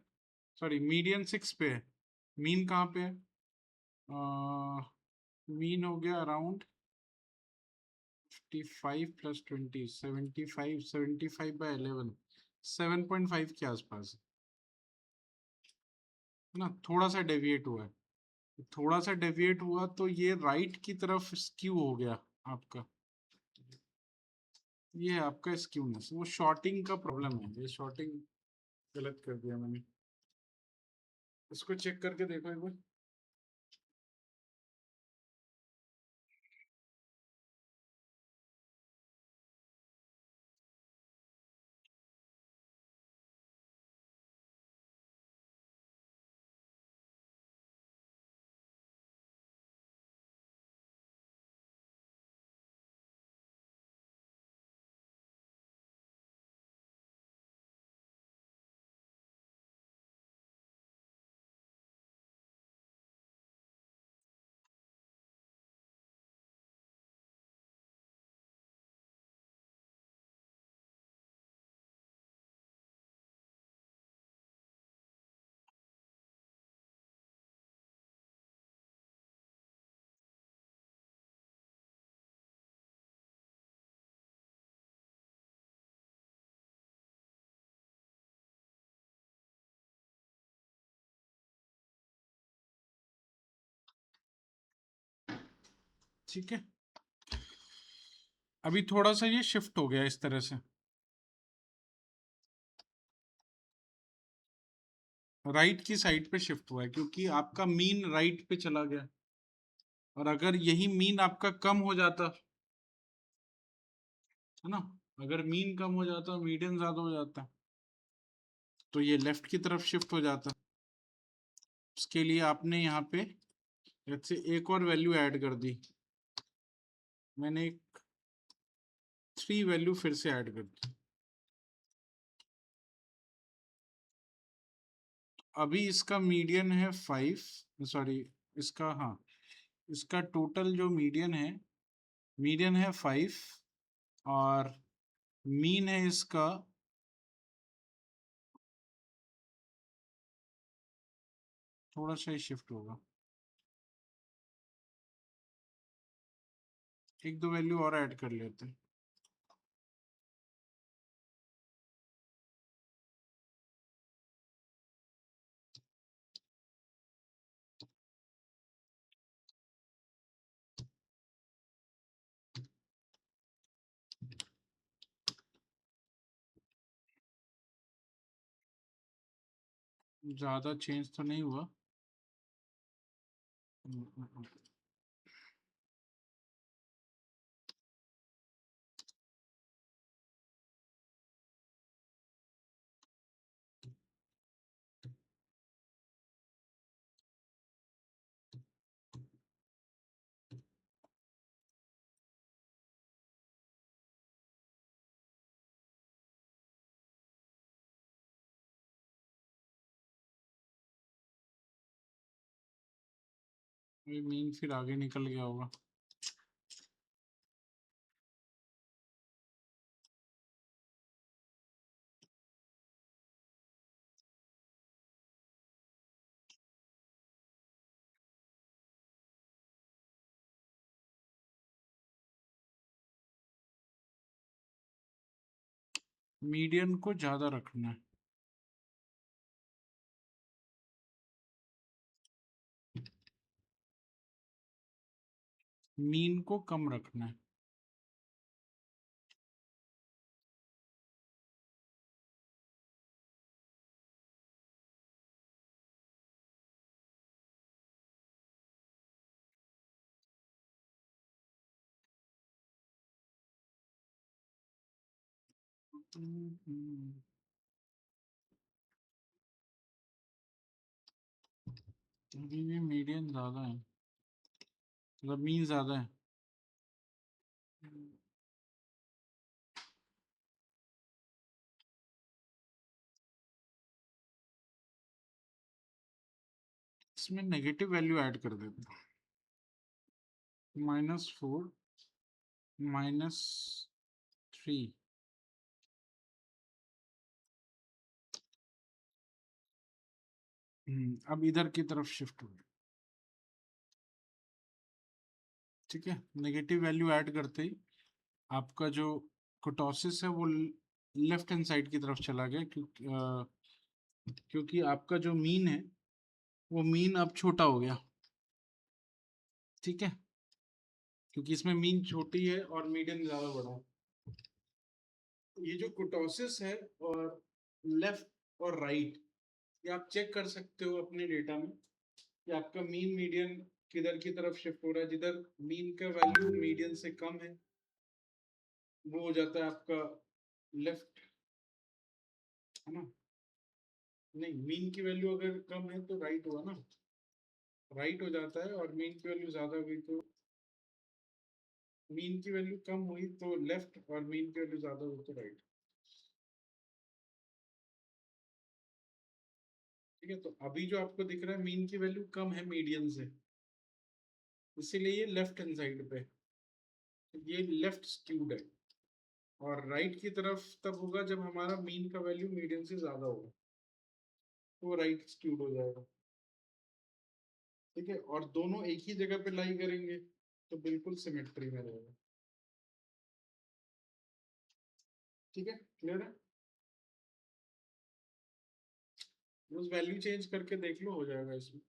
सॉरी, मीडियन 6 पे है, मीन कहाँ पे है? मीन हो गया अराउंड 55 प्लस 20, 75, 75/11, 7.5 के आसपास है ना। थोड़ा सा डेविएट हुआ है, थोड़ा सा डेविएट हुआ तो ये राइट की तरफ स्क्यू हो गया आपका। ये है आपका स्क्यूनेस, वो शॉर्टिंग का प्रॉब्लम है। ये शॉर्टिंग गलत कर दिया मैंने। इसको चेक करके देखो एक बार। ठीक है, अभी थोड़ा सा ये शिफ्ट हो गया इस तरह से, राइट की साइड पे शिफ्ट हुआ है, क्योंकि आपका मीन राइट पे चला गया। और अगर यही मीन आपका कम हो जाता है ना, अगर मीन कम हो जाता, मीडियन ज्यादा हो जाता, तो ये लेफ्ट की तरफ शिफ्ट हो जाता। उसके लिए आपने यहाँ पे जैसे एक और वैल्यू ऐड कर दी। मैंने एक 3 वैल्यू फिर से ऐड कर दी। अभी इसका मीडियन है 5, सॉरी, इसका, हाँ, इसका टोटल जो मीडियन है 5, और मीन है इसका, थोड़ा सा ही शिफ्ट होगा, एक दो वैल्यू और ऐड कर लेते हैं। ज्यादा चेंज तो नहीं हुआ। मीन फिर आगे निकल गया होगा। मीडियन को ज्यादा रखना है। मीन को कम रखना है। अभी भी मीडियन ज्यादा है, मतलब मीन ज्यादा है। इसमें नेगेटिव वैल्यू ऐड कर देते हैं, -4 -3। अब इधर की तरफ शिफ्ट हो गया। ठीक है, नेगेटिव वैल्यू ऐड करते ही आपका जो कुटोसिस है वो लेफ्ट हैंड साइड की तरफ चला गया, क्योंकि आपका जो मीन है वो मीन अब छोटा हो गया। ठीक है, क्योंकि इसमें मीन छोटी है और मीडियन ज्यादा बड़ा है। ये जो कुटोसिस है और लेफ्ट और राइट, ये आप चेक कर सकते हो अपने डेटा में कि आपका मीन मीडियन किधर की तरफ शिफ्ट हो रहा है। जिधर मीन का वैल्यू मीडियन से कम है वो हो जाता है आपका लेफ्ट, है ना। नहीं, मीन की वैल्यू अगर कम है तो राइट हुआ ना, राइट हो जाता है। और मीन की वैल्यू ज्यादा हुई तो, मीन की वैल्यू कम हुई तो लेफ्ट, और मीन की वैल्यू ज्यादा हुई तो राइट। ठीक है, तो अभी जो आपको दिख रहा है मीन की वैल्यू कम है मीडियन से, इसीलिए ये लेफ्ट हैंड साइड पे, ये लेफ्ट स्क्यूड है। और राइट की तरफ तब होगा जब हमारा मीन का वैल्यू मीडियन से ज्यादा होगा, तो राइट स्क्यूड हो जाएगा। ठीक है, और दोनों एक ही जगह पे लाई करेंगे तो बिल्कुल सिमेट्री में रहेगा। ठीक है, क्लियर है। बस वैल्यू चेंज करके देख लो, हो जाएगा इसमें।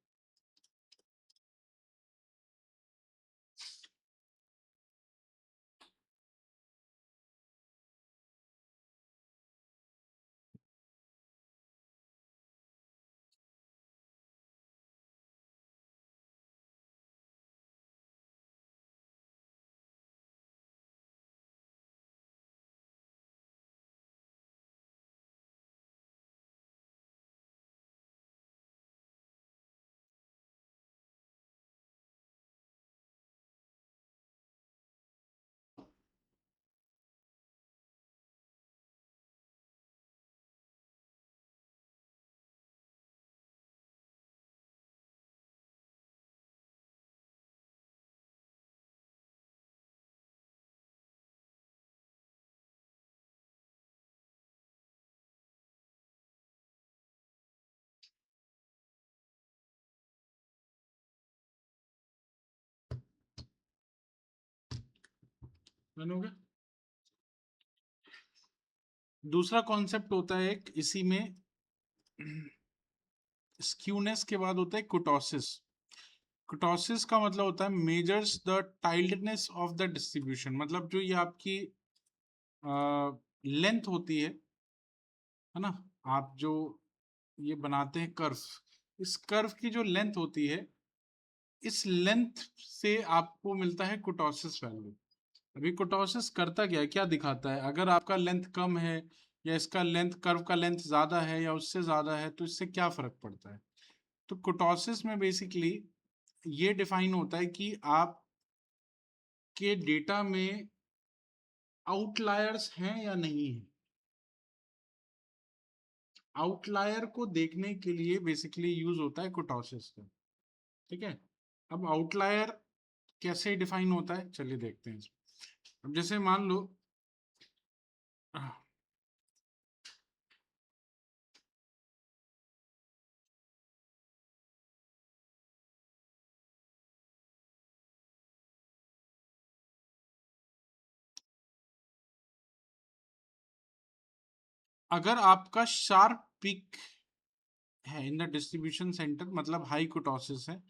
डन हो गया। दूसरा कॉन्सेप्ट होता है एक इसी में, स्क्यूनेस के बाद होता है कुटोसिस। कुटोसिस का मतलब होता है measures the tailedness of the distribution, मतलब जो ये आपकी लेंथ होती है ना, आप जो ये बनाते हैं कर्व। इस कर्व की जो लेंथ होती है, इस लेंथ से आपको मिलता है कुटोसिस वैल्यू। अभी कुटोसिस करता क्या है, क्या दिखाता है? अगर आपका लेंथ कम है या इसका लेंथ, कर्व का लेंथ ज्यादा है या उससे ज्यादा है, तो इससे क्या फर्क पड़ता है? तो कुटोसिस में बेसिकली ये डिफाइन होता है कि आप के डेटा में आउटलायर्स हैं या नहीं है। आउटलायर को देखने के लिए बेसिकली यूज होता है कुटोसिस का। ठीक है, अब आउटलायर कैसे डिफाइन होता है, चलिए देखते हैं। अब जैसे मान लो अगर आपका शार्प पीक है इन द डिस्ट्रीब्यूशन सेंटर, मतलब हाई कुटोसिस है,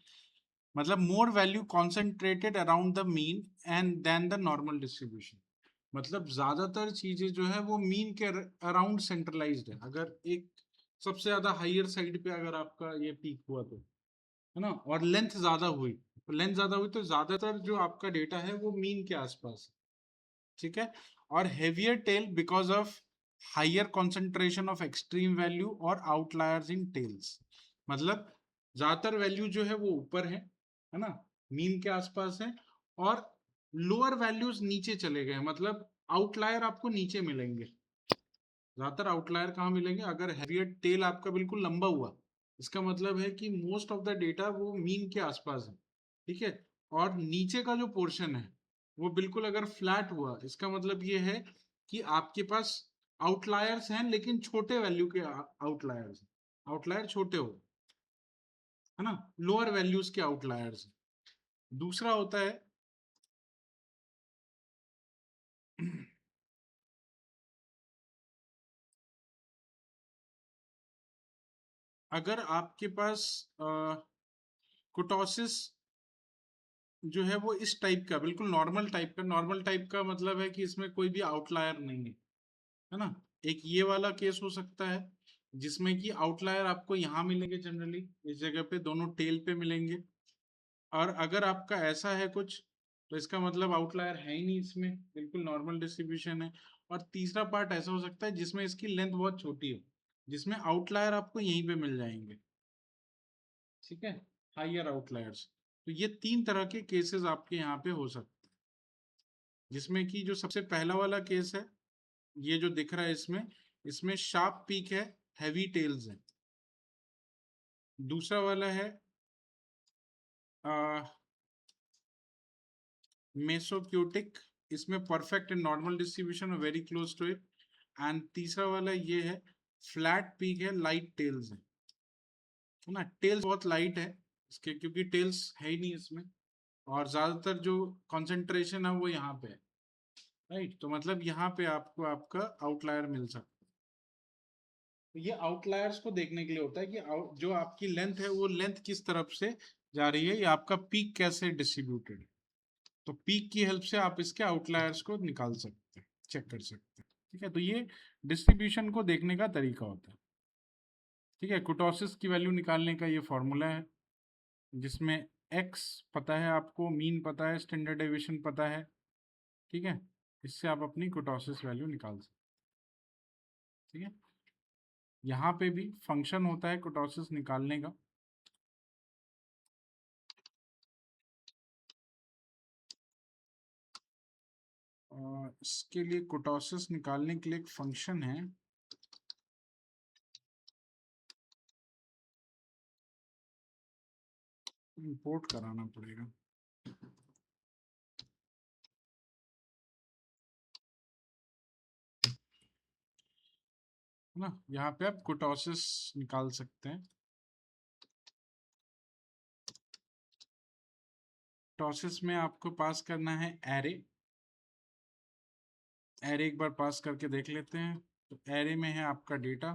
मतलब more value concentrated around the mean and then the normal distribution. मतलब ज्यादातर चीजें जो है वो मीन के अराउंड सेंट्रलाइज्ड है। अगर एक सबसे ज्यादा हाइयर साइड पे अगर आपका ये पीक हुआ तो, है ना, और लेंथ ज्यादा हुई, तो लेंथ ज्यादा हुई तो ज्यादातर जो आपका डेटा है वो मीन के आसपास है। ठीक है, और heavier tail because of higher concentration of extreme value और आउटलायर्स इन टेल्स। मतलब ज्यादातर वैल्यू जो है वो ऊपर है ना, मीन के आसपास है, और लोअर वैल्यूज नीचे चले गए, मतलब आउटलायर आपको नीचे मिलेंगे। ज्यादातर आउटलायर कहाँ मिलेंगे? अगर हैवियर टेल आपका बिल्कुल लंबा हुआ, इसका मतलब है कि मोस्ट ऑफ द डेटा वो मीन के आसपास है। ठीक है, और नीचे का जो पोर्शन है वो बिल्कुल अगर फ्लैट हुआ, इसका मतलब ये है कि आपके पास आउटलायर्स हैं लेकिन छोटे वैल्यू के आउटलायर्स। आउटलायर छोटे हो, है ना, लोअर वैल्यूज के आउटलायर्स। दूसरा होता है अगर आपके पास कुटोसिस जो है वो इस टाइप का, बिल्कुल नॉर्मल टाइप का, नॉर्मल टाइप का मतलब है कि इसमें कोई भी आउटलायर नहीं है ना। एक ये वाला केस हो सकता है जिसमें कि आउटलायर आपको यहाँ मिलेंगे, जनरली इस जगह पे दोनों टेल पे मिलेंगे। और अगर आपका ऐसा है कुछ, तो इसका मतलब आउटलायर है ही नहीं, इसमें बिल्कुल नॉर्मल डिस्ट्रीब्यूशन है। और तीसरा पार्ट ऐसा हो सकता है जिसमें इसकी लेंथ बहुत छोटी हो, जिसमें आउटलायर आपको यहीं पे मिल जाएंगे। ठीक है, हाइयर आउटलायर्स। तो ये तीन तरह के केसेस आपके यहाँ पे हो सकते हैं, जिसमें कि जो सबसे पहला वाला केस है, ये जो दिख रहा है इसमें, इसमें शार्प पीक है, हैवी टेल्स है। दूसरा वाला है मेसोक्यूटिक, इसमें perfect and normal distribution very close to it. And तीसरा वाला ये है फ्लैट पीक है, लाइट टेल्स है ना। टेल्स बहुत लाइट है इसके, क्योंकि टेल्स है ही नहीं इसमें, और ज्यादातर जो कंसंट्रेशन है वो यहाँ पे है। राइट, तो मतलब यहाँ पे आपको आपका आउटलायर मिल सकता है। तो ये आउटलायर्स को देखने के लिए होता है कि जो आपकी लेंथ है वो लेंथ किस तरफ से जा रही है, या आपका पीक कैसे डिस्ट्रीब्यूटेड है। तो पीक की हेल्प से आप इसके आउटलायर्स को निकाल सकते हैं, चेक कर सकते हैं। ठीक है, तो ये डिस्ट्रीब्यूशन को देखने का तरीका होता है। ठीक है, कुटोसिस की वैल्यू निकालने का ये फॉर्मूला है, जिसमें एक्स पता है आपको, मीन पता है, स्टैंडर्ड डेविएशन पता है। ठीक है, इससे आप अपनी कुटोसिस वैल्यू निकाल सकते हैं। ठीक है, यहाँ पे भी फंक्शन होता है कुटोसिस निकालने का। इसके लिए कुटोसिस निकालने के लिए एक फंक्शन है, इंपोर्ट कराना पड़ेगा। है ना, यहाँ पे आप कुटोसिस निकाल सकते हैं। कुटोसिस में आपको पास करना है एरे। एरे एक बार पास करके देख लेते हैं। तो एरे में है आपका डेटा,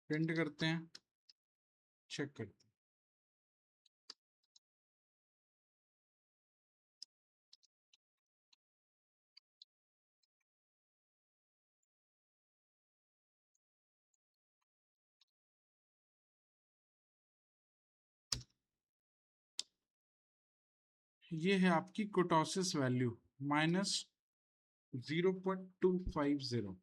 प्रिंट करते हैं, चेक करते हैं। ये है आपकी कुटोसिस वैल्यू -0.250।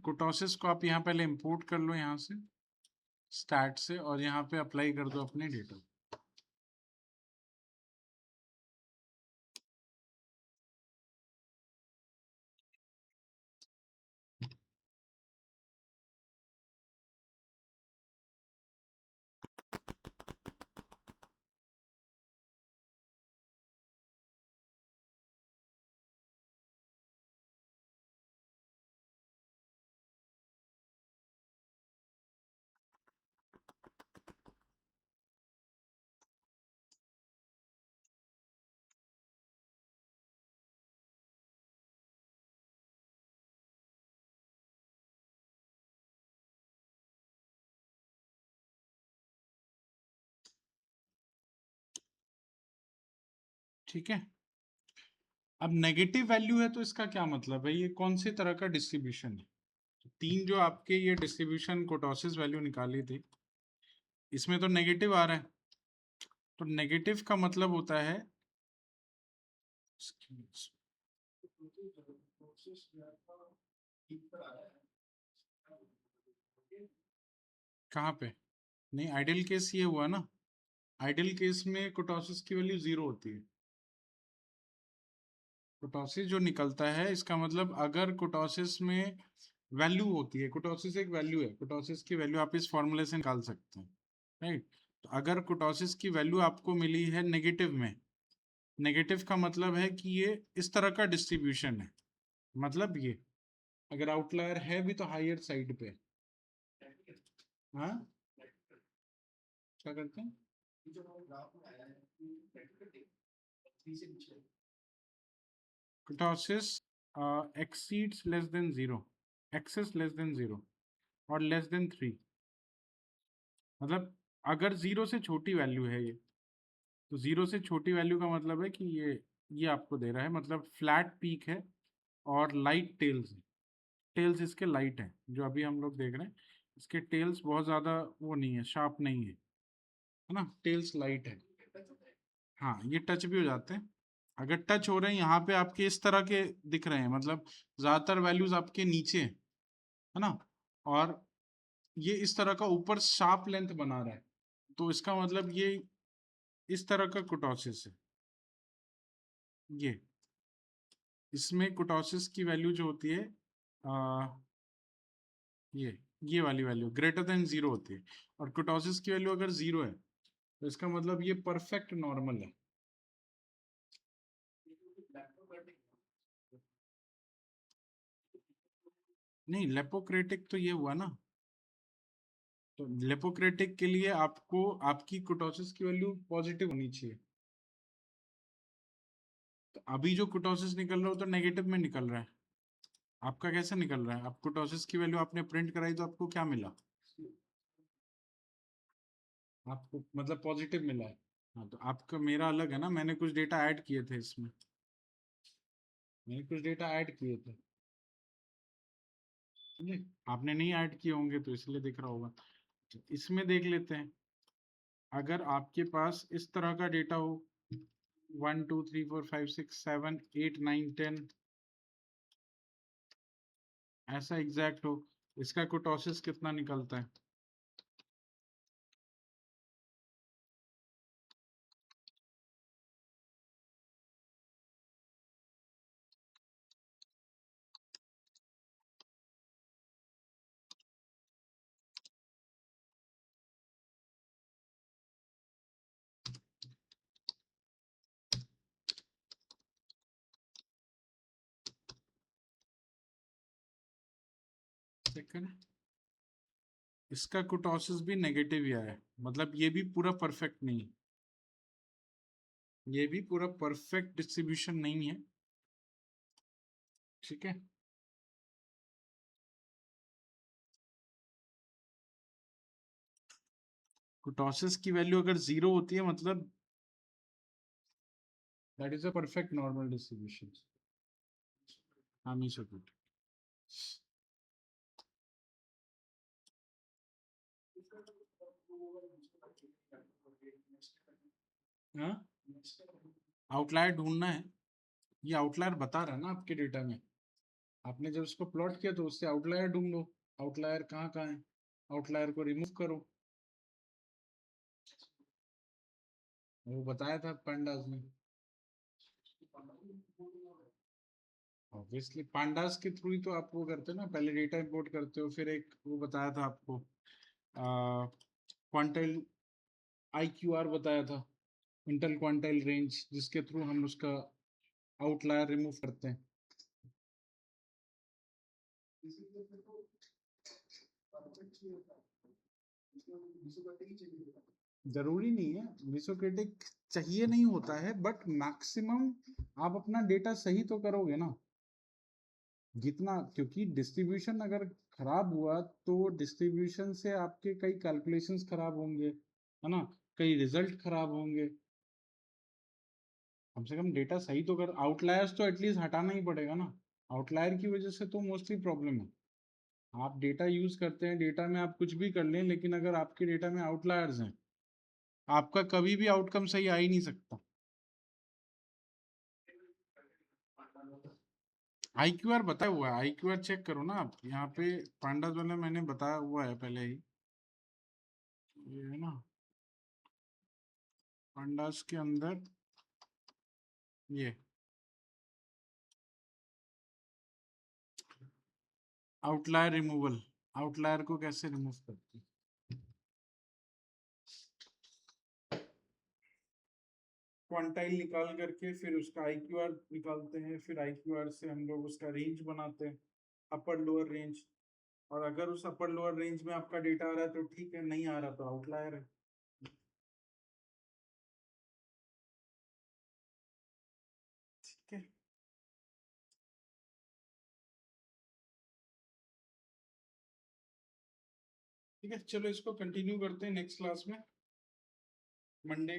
कुटोसिस को आप यहाँ पहले इंपोर्ट कर लो यहाँ से स्टैट से, और यहाँ पे अप्लाई कर दो अपने डेटा। ठीक है, अब नेगेटिव वैल्यू है तो इसका क्या मतलब है, ये कौन से तरह का डिस्ट्रीब्यूशन है। तो तीन जो आपके ये डिस्ट्रीब्यूशन कुटोसिस वैल्यू निकाली थी, इसमें तो नेगेटिव आ रहा है। तो नेगेटिव का मतलब होता है कहाँ पे, नहीं आइडियल केस ये हुआ ना, आइडियल केस में कुटोसिस की वैल्यू 0 होती है। कुटोसिस जो निकलता है इसका मतलब अगर कुटोसिस में वैल्यू होती है, कुटोसिस एक वैल्यू है, कुटोसिस की वैल्यू आप इस फॉर्मूले से निकाल सकते हैं, राइट। तो अगर कुटोसिस की वैल्यू आपको मिली है नेगेटिव में, नेगेटिव का मतलब है कि ये इस तरह का डिस्ट्रीब्यूशन है, मतलब ये अगर आउटलायर है भी तो हायर साइड पे। हाँ, क्या करते हैं, kurtosis exceeds less than 0, excess less than 0 और लेस देन 3, मतलब अगर 0 से छोटी वैल्यू है ये, तो 0 से छोटी वैल्यू का मतलब है कि ये आपको दे रहा है, मतलब फ्लैट पीक है और लाइट टेल्स है। टेल्स इसके लाइट है, जो अभी हम लोग देख रहे हैं, इसके टेल्स बहुत ज़्यादा वो नहीं है, शार्प नहीं है ना, टेल्स लाइट है। हाँ, ये टच भी हो जाते हैं, अगर टच हो रहे हैं यहाँ पे आपके इस तरह के दिख रहे हैं, मतलब ज़्यादातर वैल्यूज आपके नीचे है ना, और ये इस तरह का ऊपर शार्प लेंथ बना रहा है, तो इसका मतलब ये इस तरह का कुटोसिस है। ये इसमें कुटोसिस की वैल्यू जो होती है आ, ये वाली वैल्यू ग्रेटर देन 0 होती है, और कुटोसिस की वैल्यू अगर 0 है तो इसका मतलब ये परफेक्ट नॉर्मल है। नहीं, लेपोक्रेटिक तो ये हुआ ना, तो लेपोक्रेटिक के लिए आपको आपकी कुटोसिस की वैल्यू पॉजिटिव होनी चाहिए। तो अभी जो कुटोसिस निकल रहा है वो तो नेगेटिव में निकल रहा है, आपका कैसे निकल रहा है, आप कुटोसिस की वैल्यू आपने प्रिंट कराई तो आपको क्या मिला, आपको मतलब पॉजिटिव मिला है। हाँ, तो आपका मेरा अलग है ना, मैंने कुछ डेटा ऐड किए थे इसमें, मैंने कुछ डेटा ऐड किए थे, समझे? आपने नहीं ऐड किए होंगे तो इसलिए दिख रहा होगा। तो इसमें देख लेते हैं, अगर आपके पास इस तरह का डेटा हो 1 2 3 4 5 6 7 8 9 10 ऐसा एग्जैक्ट हो, इसका कुटोसिस कितना निकलता है, सेकंड, इसका कुटोसिस भी नेगेटिव ही आया, मतलब ये भी पूरा परफेक्ट नहीं है, ये भी पूरा परफेक्ट डिस्ट्रीब्यूशन नहीं है, ठीक है। कुर्टोसिस की वैल्यू अगर 0 होती है मतलब that is a perfect normal distribution. हाँ मीसोक्रेटिक। हाँ आउटलायर ढूंढना है, ये आउटलायर बता रहा है ना आपके डेटा में, आपने जब उसको प्लॉट किया तो उससे आउटलायर ढूंढो, आउटलायर कहाँ कहाँ है, आउटलायर को रिमूव करो, वो बताया था पांडास ने। ऑब्वियसली पांडास के थ्रू ही तो आप वो करते हो ना, पहले डेटा इंपोर्ट करते हो, फिर एक वो बताया था आपको क्वांटाइल IQR बताया था, इंटर क्वांटाइल रेंज, जिसके थ्रू हम उसका आउटलायर रिमूव करते हैं। जरूरी नहीं है मिसोक्रेटिक चाहिए नहीं होता है, बट मैक्सिमम आप अपना डेटा सही तो करोगे ना जितना, क्योंकि डिस्ट्रीब्यूशन अगर खराब हुआ तो डिस्ट्रीब्यूशन से आपके कई कैलकुलेशंस खराब होंगे, है ना, कई रिजल्ट खराब होंगे। कम से कम डेटा सही तो कर, आउटलायर्स तो एटलीस्ट हटाना ही पड़ेगा ना, आउटलायर की वजह से तो मोस्टली प्रॉब्लम है। आप डेटा यूज करते हैं, डेटा में आप कुछ भी कर लें, लेकिन अगर आपके डेटा में आउटलायर्स हैं, आपका कभी भी आउटकम सही आ ही नहीं सकता। IQR बताया हुआ है, IQR चेक करो ना आप, यहाँ पे पांडास वाला मैंने बताया हुआ है पहले ही, ये है ना पांडास के अंदर ये आउटलायर रिमूवल, आउटलायर को कैसे रिमूव करते हैं, क्वांटाइल निकाल करके फिर उसका IQR निकालते हैं, फिर IQR से हम लोग उसका रेंज बनाते हैं, अपर लोअर रेंज, और अगर उस अपर लोअर रेंज में आपका डेटा आ रहा है तो ठीक है, नहीं आ रहा तो आउटलायर है। ठीक है, ठीक है, चलो इसको कंटिन्यू करते हैं नेक्स्ट क्लास में, मंडे।